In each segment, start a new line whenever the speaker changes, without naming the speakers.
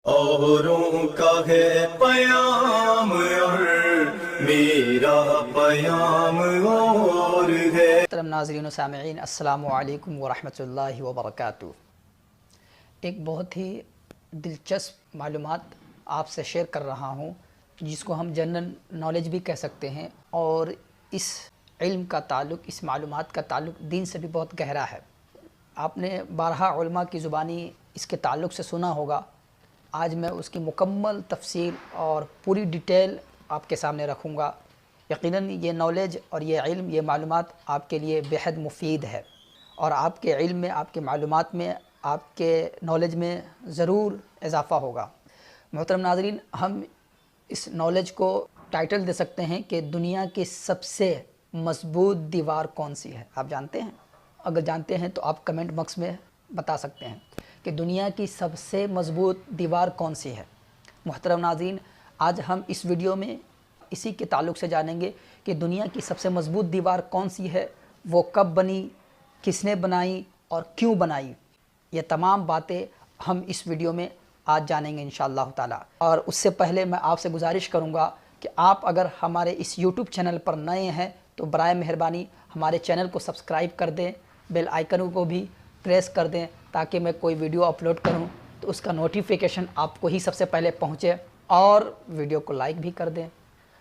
औरों का है पयाम और मेरा पयाम और है।
मोहतरम नाज़रीन व सामिईन, अस्सलामु अलैकुम व रहमतुल्लाहि व बरकातुहू। एक बहुत ही दिलचस्प मालूमात आपसे शेयर कर रहा हूँ, जिसको हम जनरल नॉलेज भी कह सकते हैं, और इस इल्म का ताल्लुक़, इस मालूमात का ताल्लुक़ दीन से भी बहुत गहरा है। आपने बारहा उलमा की ज़ुबानी इसके ताल्लुक़ से सुना होगा। आज मैं उसकी मुकम्मल तफसील और पूरी डिटेल आपके सामने रखूँगा। यकीनन ये नॉलेज और ये इल्म, ये मालूमात आपके लिए बेहद मुफीद है, और आपके इल्म में, आपके मालूमात में, आपके नॉलेज में ज़रूर इजाफ़ा होगा। मोहतरम नाज़रीन, हम इस नॉलेज को टाइटल दे सकते हैं कि दुनिया की सबसे मज़बूत दीवार कौन सी है। आप जानते हैं? अगर जानते हैं तो आप कमेंट बॉक्स में बता सकते हैं कि दुनिया की सबसे मज़बूत दीवार कौन सी है। मोहतरम नाज़रीन, आज हम इस वीडियो में इसी के ताल्लुक़ से जानेंगे कि दुनिया की सबसे मज़बूत दीवार कौन सी है, वो कब बनी, किसने बनाई और क्यों बनाई। ये तमाम बातें हम इस वीडियो में आज जानेंगे इंशाअल्लाह ताला। और उससे पहले मैं आपसे गुजारिश करूँगा कि आप अगर हमारे इस यूट्यूब चैनल पर नए हैं तो बराए मेहरबानी हमारे चैनल को सब्सक्राइब कर दें, बेल आइकन को भी प्रेस कर दें, ताकि मैं कोई वीडियो अपलोड करूं तो उसका नोटिफिकेशन आपको ही सबसे पहले पहुंचे, और वीडियो को लाइक भी कर दें।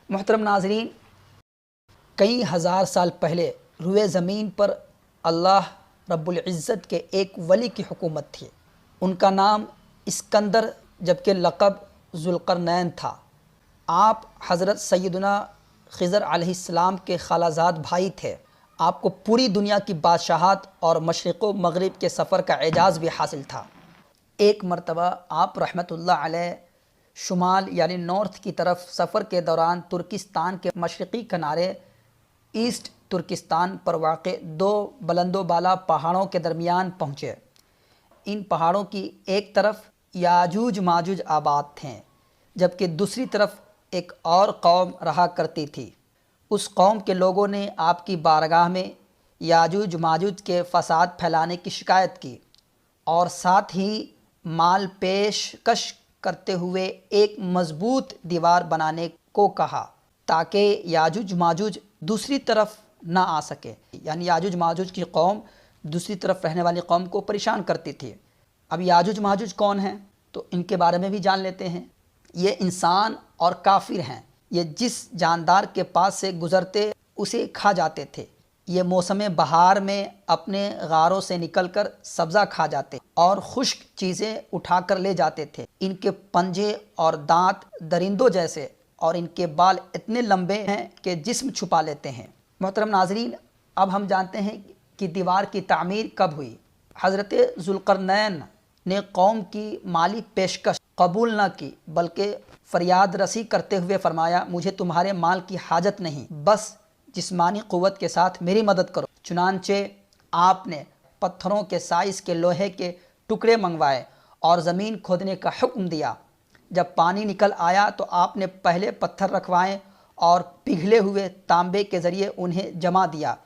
मोहतरम नाज़रीन, कई हज़ार साल पहले रुए ज़मीन पर अल्लाह रब्बुल इज़्ज़त के एक वली की हुकूमत थी। उनका नाम इस्कंदर, जबकि लक़ब ज़ुल्क़रनैन था। आप हज़रत सैयदना ख़िज़र अलैहिस्सलाम के खालाज़ाद भाई थे। आपको पूरी दुनिया की बादशाहत और मशरिक़ व मग़रिब के सफ़र का एजाज़ भी हासिल था। एक मरतबा आप रहमतुल्लाह अलैह शुमाल यानी नॉर्थ की तरफ सफ़र के दौरान तुर्किस्तान के मशरक़ी किनारे ईस्ट तुर्किस्तान पर वाक़े दो बुलंदो बाला पहाड़ों के दरमियान पहुँचे। इन पहाड़ों की एक तरफ याजूज माजूज आबाद थे, जबकि दूसरी तरफ एक और कौम रहा करती थी। उस कौम के लोगों ने आपकी बारगाह में याजूज माजूज के फ़साद फैलाने की शिकायत की, और साथ ही माल पेशकश करते हुए एक मज़बूत दीवार बनाने को कहा, ताकि याजूज माजूज दूसरी तरफ ना आ सके। यानी याजूज माजूज की कौम दूसरी तरफ रहने वाली कौम को परेशान करती थी। अब याजूज माजूज कौन हैं, तो इनके बारे में भी जान लेते हैं। ये इंसान और काफिर हैं। ये जिस जानदार के पास से गुज़रते उसे खा जाते थे। ये मौसम बहार में अपने गारों से निकलकर सब्ज़ा खा जाते और खुश्क चीज़ें उठाकर ले जाते थे। इनके पंजे और दांत दरिंदों जैसे, और इनके बाल इतने लंबे हैं कि जिस्म छुपा लेते हैं। मोहतरम नाज़रीन, अब हम जानते हैं कि दीवार की तामीर कब हुई। हज़रत ज़ुल्क़रनैन ने कौम की माली पेशकश कबूल न की, बल्कि फरियाद रसी करते हुए फरमाया, मुझे तुम्हारे माल की हाजत नहीं, बस जिस्मानी क़ुव्वत के साथ मेरी मदद करो। चुनांचे आपने पत्थरों के साइज़ के लोहे के टुकड़े मंगवाए और ज़मीन खोदने का हुक्म दिया। जब पानी निकल आया तो आपने पहले पत्थर रखवाए और पिघले हुए तांबे के ज़रिए उन्हें जमा दिया।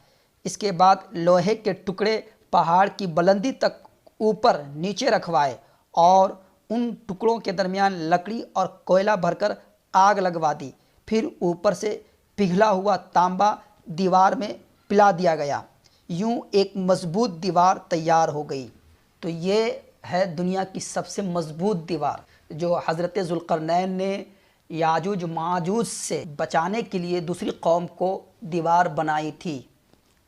इसके बाद लोहे के टुकड़े पहाड़ की बुलंदी तक ऊपर नीचे रखवाए और उन टुकड़ों के दरमियान लकड़ी और कोयला भरकर आग लगवा दी। फिर ऊपर से पिघला हुआ तांबा दीवार में पिला दिया गया। यूं एक मज़बूत दीवार तैयार हो गई। तो ये है दुनिया की सबसे मज़बूत दीवार, जो हज़रत ज़ुल्क़रनैन ने याजूज माजूज से बचाने के लिए दूसरी कौम को दीवार बनाई थी।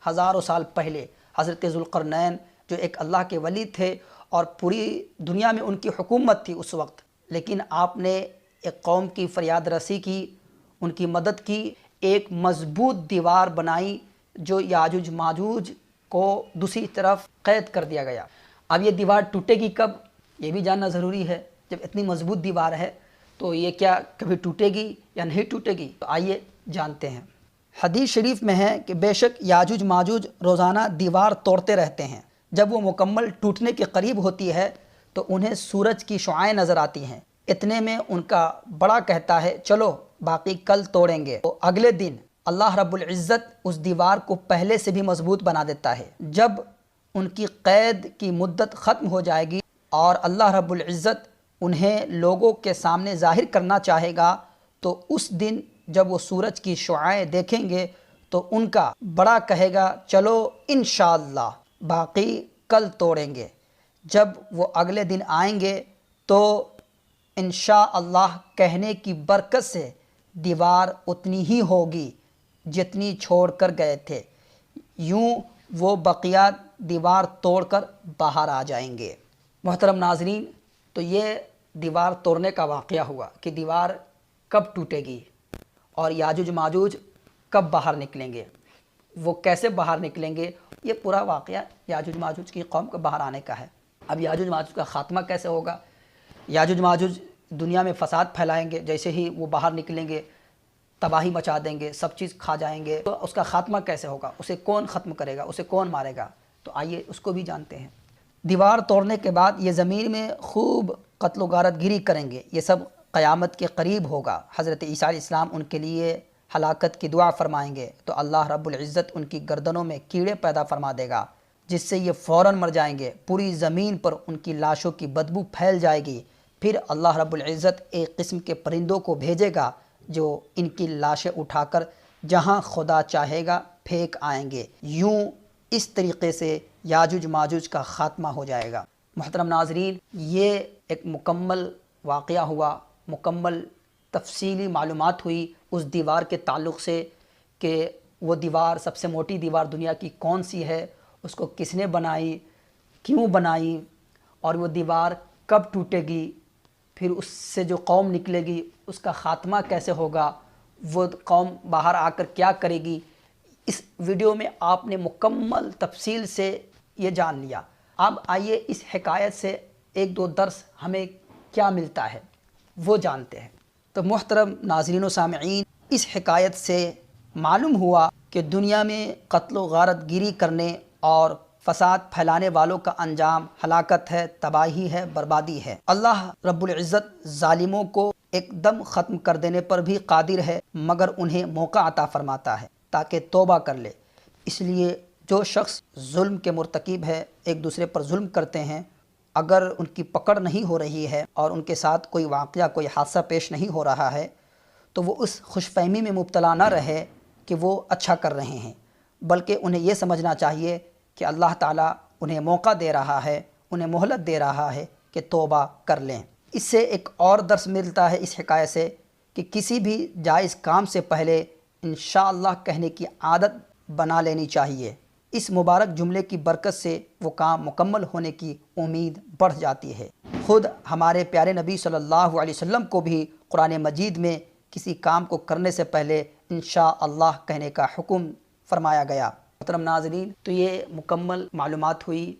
हज़ारों साल पहले हज़रत ज़ुल्क़रनैन, जो एक अल्लाह के वली थे और पूरी दुनिया में उनकी हुकूमत थी उस वक्त, लेकिन आपने एक कौम की फरियाद रसी की, उनकी मदद की, एक मज़बूत दीवार बनाई जो याजूज माजूज को दूसरी तरफ कैद कर दिया गया। अब ये दीवार टूटेगी कब, ये भी जानना ज़रूरी है। जब इतनी मज़बूत दीवार है तो ये क्या कभी टूटेगी या नहीं टूटेगी, तो आइए जानते हैं। हदीस शरीफ में है कि बेशक याजूज माजूज रोज़ाना दीवार तोड़ते रहते हैं। जब वो मुकम्मल टूटने के करीब होती है तो उन्हें सूरज की शुआएं नज़र आती हैं। इतने में उनका बड़ा कहता है, चलो बाकी कल तोड़ेंगे। तो अगले दिन अल्लाह रब्बुल इज़्ज़त उस दीवार को पहले से भी मज़बूत बना देता है। जब उनकी क़ैद की मुद्दत ख़त्म हो जाएगी और अल्लाह रब्बुल इज़्ज़त انہیں لوگوں کے سامنے ظاہر کرنا چاہے گا تو اس دن جب وہ سورج کی شعاعیں دیکھیں گے تو ان کا بڑا کہے گا چلو انشاءاللہ باقی کل توڑیں گے۔ جب وہ اگلے دن آئیں گے تو انشاءاللہ کہنے کی برکت سے دیوار اتنی ہی ہوگی جتنی چھوڑ کر گئے تھے، یوں وہ بقیہ دیوار توڑ کر باہر آ جائیں گے۔ محترم ناظرین، تو یہ دیوار توڑنے کا واقعہ ہوا کہ دیوار کب ٹوٹے گی اور یاجوج ماجوج کب باہر نکلیں گے، وہ کیسے باہر نکلیں گے، یہ پورا واقعہ یاجوج ماجوج کی قوم کو باہر آنے کا ہے۔ اب یاجوج ماجوج کا خاتمہ کیسے ہوگا؟ یاجوج ماجوج دنیا میں فساد پھیلائیں گے، جیسے ہی وہ باہر نکلیں گے تباہی مچا دیں گے، سب چیز کھا جائیں گے، تو اس کا خاتمہ کیسے ہوگا؟ اسے کون ختم کرے گا؟ اسے کون مارے گا؟ تو آئیے اس کو بھی جانتے ہیں۔ دیوار توڑنے کے بعد یہ زمین میں خوب قتل و غارت گیری کریں گے، یہ سب قیامت کے قریب ہوگا۔ حضرت عیسیٰ علیہ السلام ان کے لیے ہلاکت کی دعا فرمائیں گے تو اللہ رب العزت ان کی گردنوں میں کیڑے پیدا فرما دے گا، جس سے یہ فوراً مر جائیں گے۔ پوری زمین پر ان کی لاشوں کی بدبو پھیل جائے گی۔ پھر اللہ رب العزت ایک قسم کے پرندوں کو بھیجے گا جو ان کی لاشیں اٹھا کر جہاں خدا چاہے گا پھینک آئیں گے۔ یوں اس طریقے سے یاجوج ماجوج کا خاتمہ ہو جائے گا۔ محترم ناظرین، یہ ایک مکمل واقعہ ہوا، مکمل تفصیلی معلومات ہوئی اس دیوار کے تعلق سے کہ وہ دیوار، سب سے موٹی دیوار دنیا کی کون سی ہے، اس کو کس نے بنائی، کیوں بنائی، اور وہ دیوار کب ٹوٹے گی، پھر اس سے جو قوم نکلے گی اس کا خاتمہ کیسے ہوگا، وہ قوم باہر آ کر کیا کرے گی۔ اس ویڈیو میں آپ نے مکمل تفصیل سے یہ جان لیا۔ اب آئیے اس حکایت سے ایک دو درس ہمیں کیا ملتا ہے وہ جانتے ہیں۔ تو محترم ناظرین و سامعین، اس حکایت سے معلوم ہوا کہ دنیا میں قتل و غارت گیری کرنے اور فساد پھیلانے والوں کا انجام ہلاکت ہے، تباہی ہے، بربادی ہے۔ اللہ رب العزت ظالموں کو ایک دم ختم کر دینے پر بھی قادر ہے، مگر انہیں موقع عطا فرماتا ہے تاکہ توبہ کر لے۔ اس لیے جو شخص ظلم کے مرتکب ہے، ایک دوسرے پر ظلم کرتے ہیں، اگر ان کی پکڑ نہیں ہو رہی ہے اور ان کے ساتھ کوئی واقعہ، کوئی حادثہ پیش نہیں ہو رہا ہے، تو وہ اس خوش فہمی میں مبتلا نہ رہے کہ وہ اچھا کر رہے ہیں، بلکہ انہیں یہ سمجھنا چاہیے کہ اللہ تعالیٰ انہیں موقع دے رہا ہے، انہیں مہلت دے رہا ہے کہ توبہ کر لیں۔ اس سے ایک اور درس ملتا ہے اس حکایت سے کہ کسی بھی جائز کام سے پہلے انشاءاللہ کہنے کی عادت بنا لینی چاہیے۔ اس مبارک جملے کی برکت سے وہ کام مکمل ہونے کی امید بڑھ جاتی ہے۔ خود ہمارے پیارے نبی صلی اللہ علیہ وسلم کو بھی قرآن مجید میں کسی کام کو کرنے سے پہلے انشاءاللہ کہنے کا حکم فرمایا گیا۔ محترم ناظرین، تو یہ مکمل معلومات ہوئی۔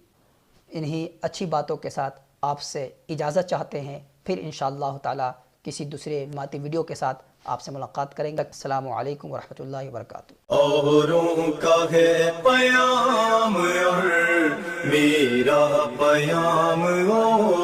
انہی اچھی باتوں کے ساتھ آپ سے اجازت چاہتے ہیں، پھر انشاءاللہ تعالی کسی دوسرے معلوماتی ویڈیو کے ساتھ آپ سے ملاقات کریں گے۔ السلام علیکم ورحمۃ اللہ وبرکاتہ۔
اوروں کا ہے پیام اور میرا پیام اور